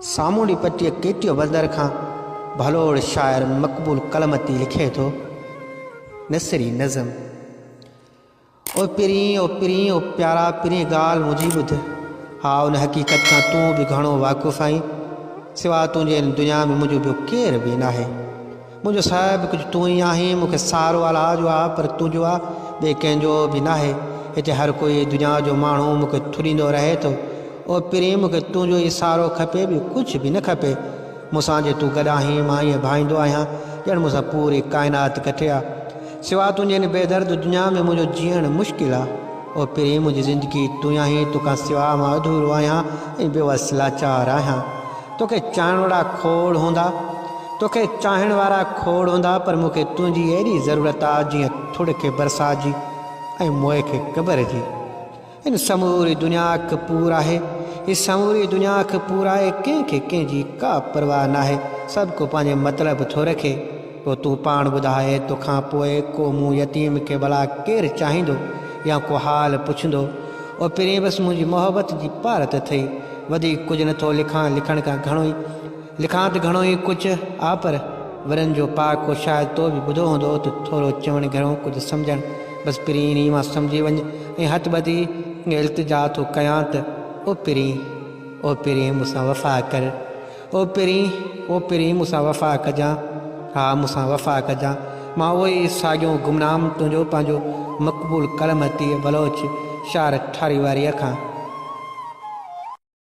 सामूंडी पट्टीअ केटियो बंदर खां भलोड़ शायर मक़बूल कलमती लिखे थो नसरी नज़म। ओ पिरीं ओ प्यारा पिरीं ॻाल्हि मुंहिंजी ॿुध। हा उन हक़ीक़त खां तूं बि घणो वाक़ुफ़ु आहीं। सिवा तुंहिंजे हिन दुनिया में मुंहिंजो ॿियो केरु बि नाहे। मुंहिंजो सभु कुझु तूं ई आहीं। मूंखे सारो अला जो आहे पर तुंहिंजो आहे, ॿिए कंहिंजो बि नाहे। हिते हर कोई दुनिया जो माण्हू मूंखे थुरींदो रहे थो। ओ पिरीं मूंखे तुंहिंजो ई सारो खपे, ॿियो कुझु बि न खपे। मूंसां जे तूं गॾु आहीं मां ईअं भाईंदो आहियां ॼण मूंसां पूरी काइनात कठे आहे। सिवा तुंहिंजे हिन बेदर्द दुनिया में मुंहिंजो जीअणु मुश्किल आहे। ओ पिरीं मुंहिंजी ज़िंदगी तूं आहीं, तोखां सिवा मां अधूरो आहियां ऐं बेवस लाचार आहियां। तोखे चाहण वारा खोड़ हूंदा, तोखे चाहण वारा खोड़ हूंदा, पर मूंखे तुंहिंजी अहिड़ी ज़रूरत आहे जीअं थुड़ खे बरसाति जी ऐं मोए खे क़बर जी। हिन समूरी दुनिया कपूर आहे, ही समूरी दुनिया कपूर आहे। कंहिंखे कंहिंजी का परवाह नाहे, सभु को पंहिंजे मतिलब थो रखे। पोइ तूं पाण ॿुधाए, तोखां पोइ को मूं यतीम खे भला केरु चाहींदो या को हाल पुछंदो। ओ पिरीं बसि मुंहिंजी मोहबत जी पारत अथई। वधीक कुझु नथो लिखां, लिखण खां घणो ई लिखां त घणो ई कुझु आहे, पर वरनि जो पाक को शायदि तो बि ॿुधो हूंदो त थोरो चवणु घणो कुझु सम्झणु। बसि पिरीं मां सम्झी वञ ऐं हथ ॿधी इल्तिजा थो कयां त ओ पिरीं मूंसां वफ़ा कर। ओ पिरीं मूंसां वफ़ा कजां। हा मूंसां वफ़ा कजां। मां उहो ई साॻियो गुमनाम तुंहिंजो पंहिंजो मक़बूल कलमती बलोच शार ठारी वारी अखां।